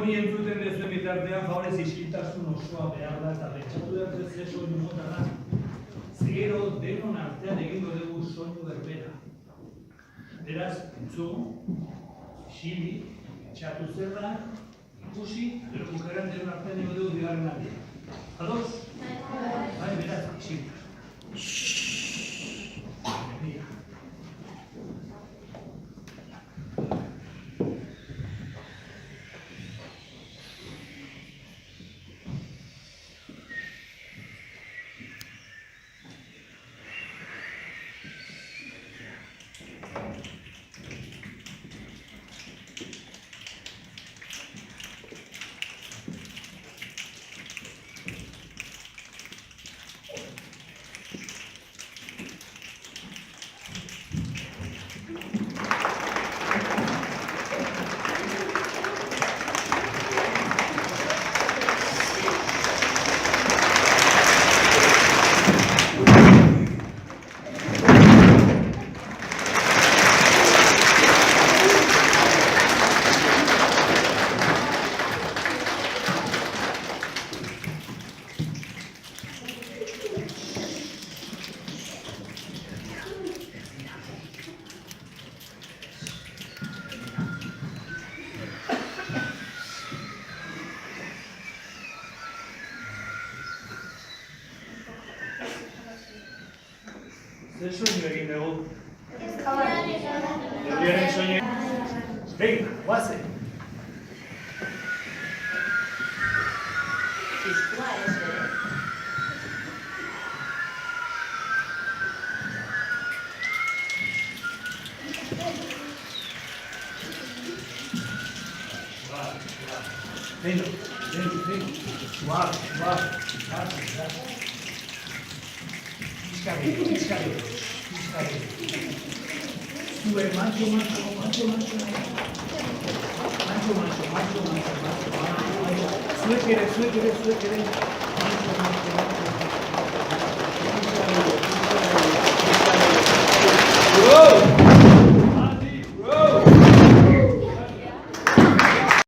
hori entzuten dezuen bitartean, favorez isiltasun osoa behar da, eta pentsatu dut ez soinu mota da. Gero denon artean egingo dugu soinu berbera. Beraz, entzun, isili, txatu zerra, ikusi, gero bukaeran denon artean egingo dugu bigarren aldia. Ados? Bai, beraz, isiltasun. Mira. Zer soinu egin dugu? Euriaren soinu. Venga, guazen. Venga. Suave. Piscadero. Sube, macho. Sube, quiere.